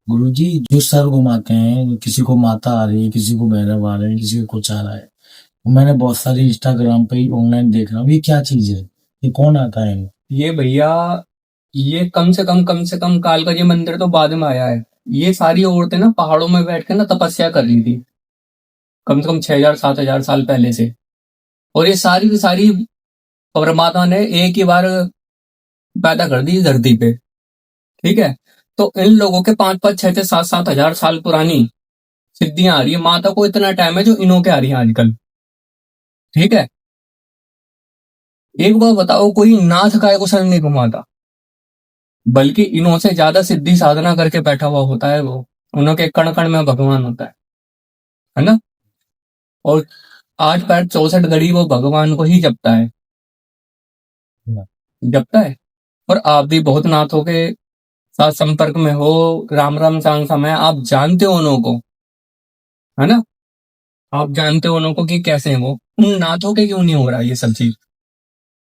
गुरुजी जो सर घुमाते हैं, किसी को माता आ रही है, किसी को भैरव आ रहे हैं, किसी को कुछ आ रहा है। मैंने बहुत सारी इंस्टाग्राम पे ऑनलाइन देख रहा हूँ, ये क्या चीज है? ये कौन आता है? ये भैया, ये कम से कम कालका जी मंदिर तो बाद में आया है। ये सारी औरतें ना पहाड़ों में बैठ के ना तपस्या कर रही थी, कम से कम 6,000 7,000 साल पहले से। और ये सारी की सारी परमात्मा ने एक ही बार पैदा कर दी इस धरती पे। ठीक है। तो इन लोगों के 5 5 6 6 7 7 हजार साल पुरानी सिद्धियां आ रही है। माता को इतना टाइम है जो इन्हों के आ रही है आजकल। ठीक है। एक बार बताओ, कोई नाथ काय को सर नहीं घुमाता, बल्कि इन्हों से ज्यादा सिद्धि साधना करके बैठा हुआ होता है वो। उन्हों के कण कण में भगवान होता है ना। और 8 पैर 64 घड़ी वो भगवान को ही जपता है। जपता है। और आप भी बहुत नाथों के साथ संपर्क में हो। राम राम सांग समय आप जानते हो उन्हों को, है ना। आप जानते हो उन्हों को कि कैसे हैं वो। उन नाथों के क्यों नहीं हो रहा ये सब चीज?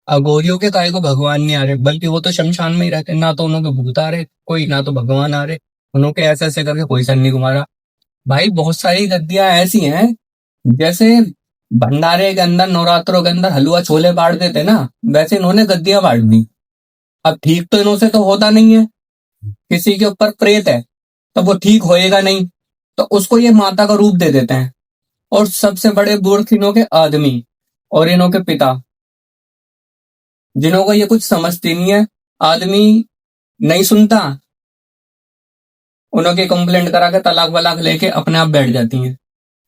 अघोरियों के काय को भगवान नहीं आ रहे, बल्कि वो तो शमशान में ही रहते। ना तो उन्हों के भूत आ रहे कोई, ना तो भगवान आ रहे। उन्हों के ऐसे ऐसे करके कोई सर नहीं घुमा रहा। भाई बहुत सारी गद्दियां ऐसी हैं, जैसे भंडारे के अंदर नवरात्रों के अंदर हलवा छोले बांट देते ना, वैसे इन्होंने गद्दियां बांट दी। अब ठीक तो इन्हों से तो होता नहीं है। किसी के ऊपर प्रेत है तो वो ठीक होएगा नहीं, तो उसको ये माता का रूप दे देते हैं। और सबसे बड़े मूर्ख इन्हों के आदमी और इन्हों के पिता, जिन्हों को ये कुछ समझती नहीं है। आदमी नहीं सुनता, उन्हों की कंप्लेंट करा के तलाक वलाक लेके अपने आप बैठ जाती हैं।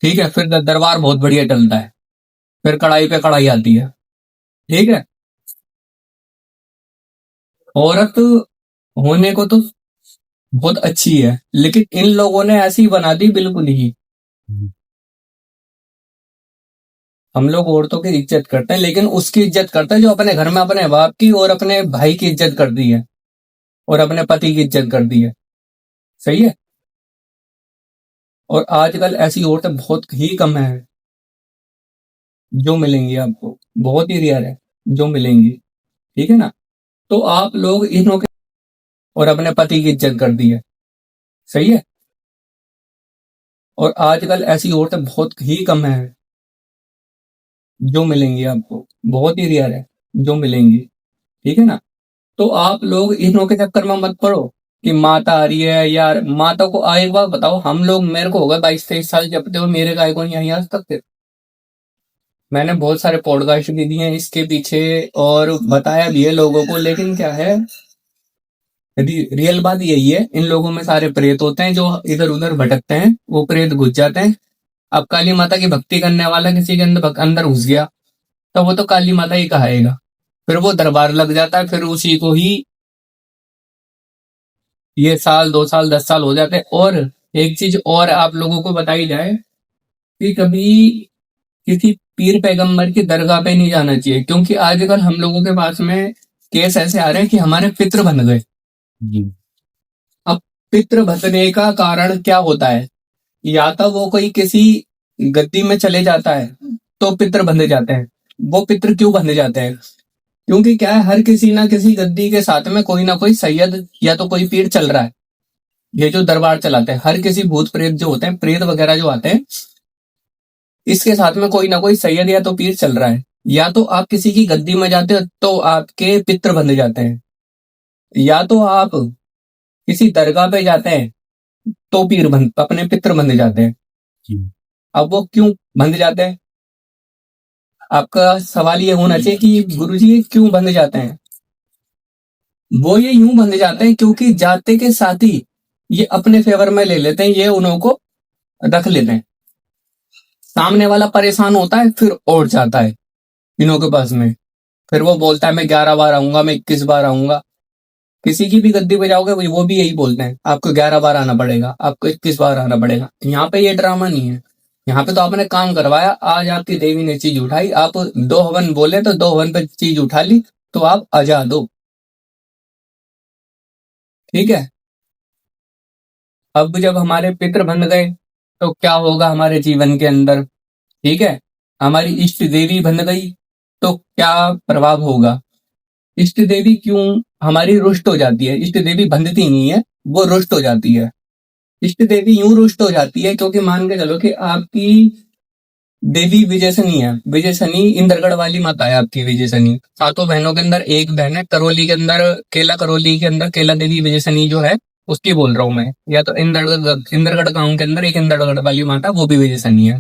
ठीक है। फिर दरबार बहुत बढ़िया चलता है। फिर कड़ाई पे कड़ाई आती है। ठीक है। औरत होने को तो बहुत अच्छी है, लेकिन इन लोगों ने ऐसी बना दी बिल्कुल ही। हम लोग औरतों की इज्जत करते हैं, लेकिन उसकी इज्जत करते हैं जो अपने घर में अपने बाप की और अपने भाई की इज्जत कर दी है, और अपने पति की इज्जत कर दी है। सही है। और आजकल ऐसी औरतें बहुत ही कम है जो मिलेंगी आपको। बहुत ही रेयर है जो मिलेंगी। ठीक है ना। तो आप लोग इन्हों के और अपने पति की इज्जत कर दी है। सही है। और आजकल ऐसी औरतें बहुत ही कम है जो मिलेंगी आपको। बहुत ही रेयर है जो मिलेंगी। ठीक है ना। तो आप लोग इन्हों के चक्कर में मत पड़ो कि माता आ रही है यार। माता को एक बार बताओ, हम लोग, मेरे को हो गए 22 23 साल जपते हुए, मेरे गाय को नहीं आई आज तक। फिर मैंने बहुत सारे पॉडकास्ट भी दिए हैं इसके पीछे और बताया भी है लोगों को, लेकिन क्या है, रियल बात यही है, इन लोगों में सारे प्रेत होते हैं जो इधर उधर भटकते हैं, वो प्रेत घुस जाते हैं। अब काली माता की भक्ति करने वाला किसी के अंदर अंदर घुस गया, तो वो तो काली माता ही कहाएगा। फिर वो दरबार लग जाता है, फिर उसी को ही ये साल 2 साल 10 साल हो जाते हैं। और एक चीज और आप लोगों को बताई जाए कि कभी किसी पीर पैगंबर की दरगाह पे नहीं जाना चाहिए, क्योंकि आजकल हम लोगों के पास में केस ऐसे आ रहे हैं कि हमारे पितृ बन गए। जी। अब पितृ बनने का कारण क्या होता है? या तो वो कोई किसी गद्दी में चले जाता है तो पितृ बंधे जाते हैं। वो पितृ क्यों बंधे जाते हैं? क्योंकि क्या है, हर किसी ना किसी गद्दी के साथ में कोई ना कोई सैयद या तो कोई पीर चल रहा है। ये जो दरबार चलाते हैं, हर किसी भूत प्रेत जो होते हैं, प्रेत वगैरह जो आते हैं, इसके साथ में कोई ना कोई सैयद या तो पीर चल रहा है। या तो आप किसी की गद्दी में जाते हो तो आपके पितृ बंधे जाते हैं, या तो आप किसी दरगाह पे जाते हैं तो अपने पितृ बंधे जाते हैं। जी। अब वो क्यों बंधे जाते हैं? आपका सवाल ये होना चाहिए कि गुरुजी ये क्यों बंधे जाते हैं? वो ये यूं बंधे जाते हैं क्योंकि जाते के साथ ही ये अपने फेवर में ले लेते हैं, ये उन्हों को रख लेते हैं। सामने वाला परेशान होता है, फिर और जाता है इन्हों के पास में। फिर वो बोलता है मैं 11 बार आऊंगा, मैं 21 बार आऊंगा। किसी की भी गद्दी पे जाओगे वो भी यही बोलते हैं, आपको 11 बार आना पड़ेगा, आपको 21 बार आना पड़ेगा। यहाँ पे ये ड्रामा नहीं है। यहाँ पे तो आपने काम करवाया, आज आपकी देवी ने चीज उठाई, आप 2 हवन बोले तो 2 हवन पे चीज उठा ली, तो आप आजाद हो। ठीक है। अब जब हमारे पितृ बन गए तो क्या होगा हमारे जीवन के अंदर? ठीक है। हमारी इष्ट देवी बन गई तो क्या प्रभाव होगा? इष्ट देवी क्यों हमारी रुष्ट हो जाती है? इष्ट देवी बंधती नहीं है, वो रुष्ट हो जाती है। इष्ट देवी यूं रुष्ट हो जाती है क्योंकि मान के चलो कि आपकी देवी विजय शनि है। विजय शनि इंद्रगढ़ वाली माता है आपकी विजय शनि। सातों बहनों के अंदर एक बहन है करौली के अंदर, करौली के अंदर केला देवी विजय शनि जो है उसकी बोल रहा हूँ मैं। या तो इंद्रगढ़ गांव के अंदर एक इंद्रगढ़ वाली माता, वो भी विजय शनि है।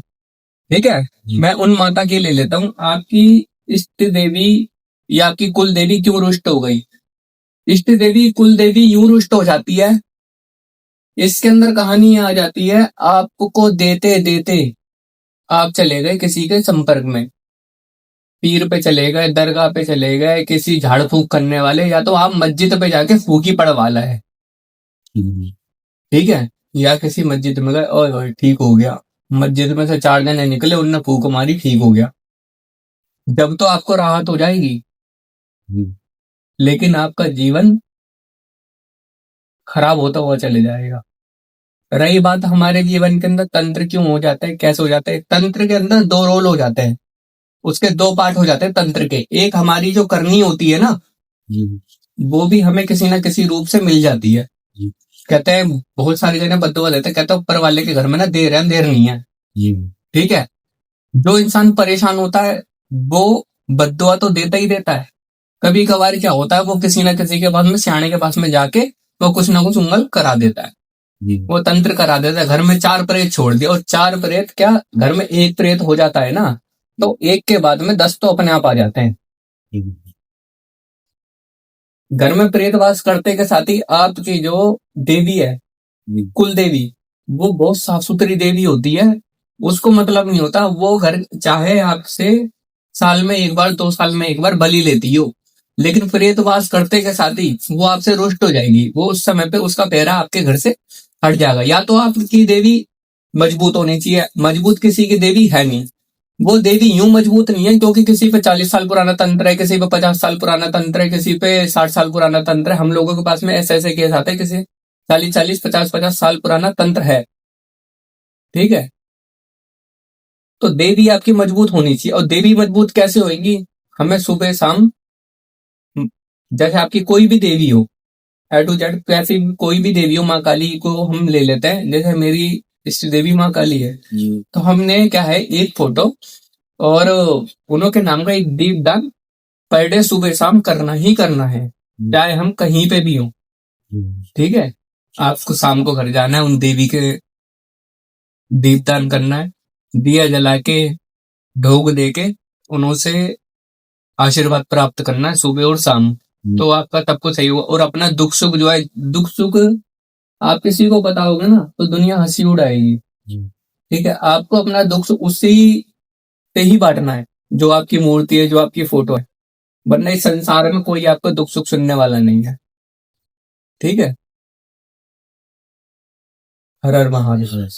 ठीक है, मैं उन माता की ले लेता हूँ। आपकी इष्ट देवी या आपकी कुल देवी क्यों रुष्ट हो गई? इष्ट देवी कुल देवी यूं रुष्ट हो जाती है, इसके अंदर कहानी आ जाती है, आपको देते देते आप चले गए किसी के संपर्क में, पीर पे चले गए, दरगाह पे चले गए, किसी झाड़ फूक करने वाले, या तो आप मस्जिद पे जाके फूकी पड़वाला है। ठीक है, या किसी मस्जिद में गए और ओए ठीक हो गया, मस्जिद में से 4 जने निकले, उनने फूक मारी, ठीक हो गया। जब तो आपको राहत हो जाएगी, लेकिन आपका जीवन खराब होता हुआ चले जाएगा। रही बात हमारे जीवन के अंदर तंत्र क्यों हो जाता है, कैसे हो जाता है? तंत्र के अंदर 2 रोल हो जाते हैं, उसके 2 पार्ट हो जाते हैं तंत्र के। एक हमारी जो करनी होती है ना, वो भी हमें किसी ना किसी रूप से मिल जाती है। कहते हैं, बहुत सारे जने बद्दुआ देते हैं, कहते हैं ऊपर वाले के घर में ना देर है, देर नहीं है। ठीक है, जो इंसान परेशान होता है वो बद्दुआ तो देता ही देता है। कभी कभार क्या होता है, वो किसी ना किसी के पास में, सियाने के पास में जाके वो कुछ ना कुछ उंगल करा देता है, वो तंत्र करा देता है। घर में 4 प्रेत छोड़ दिया, और 4 प्रेत क्या, घर में 1 प्रेत हो जाता है ना, तो 1 के बाद में 10 तो अपने आप आ जाते हैं। घर में प्रेत वास करते के साथ ही आपकी जो देवी है, कुल देवी, वो बहुत साफ सुथरी देवी होती है। उसको मतलब नहीं होता, वो घर चाहे आपसे साल में 1 बार, 2 साल में 1 बार बलि लेती हो, लेकिन प्रेतवास करते के साथ ही वो आपसे रुष्ट हो जाएगी। वो उस समय पे उसका पहरा आपके घर से हट जाएगा। या तो आपकी देवी मजबूत होनी चाहिए, मजबूत किसी की देवी है नहीं। वो देवी यूं मजबूत नहीं है क्योंकि किसी पे 40 साल पुराना तंत्र है, किसी पे 50 साल पुराना तंत्र है, किसी पे 60 साल पुराना तंत्र है। हम लोगों के पास में ऐसे ऐसे केस आते हैं, किसी 40 50 साल पुराना तंत्र है। ठीक है, तो देवी आपकी मजबूत होनी चाहिए। और देवी मजबूत कैसे होगी? हमें सुबह शाम, जैसे आपकी कोई भी देवी हो, ए टू जेड कैसी कोई भी देवी हो, माँ काली को हम ले लेते हैं, जैसे मेरी इष्ट देवी माँ काली है, तो हमने क्या है, एक फोटो और उन्हों के नाम का एक दीपदान पर डे सुबह शाम करना ही करना है, चाहे हम कहीं पे भी हो। ठीक है, आपको शाम को घर जाना है, उन देवी के दीपदान करना है, दिया जला के, ढोक दे के, उन्हों से आशीर्वाद प्राप्त करना है सुबह और शाम। तो आपका तब को सही होगा। और अपना दुख सुख जो है, दुख सुख आप किसी को बताओगे ना तो दुनिया हंसी उड़ाएगी। ठीक है, आपको अपना दुख सुख उसी से ही बांटना है, जो आपकी मूर्ति है, जो आपकी फोटो है, वरना इस संसार में कोई आपका दुख सुख सुनने वाला नहीं है। ठीक है, हर हर महादेव।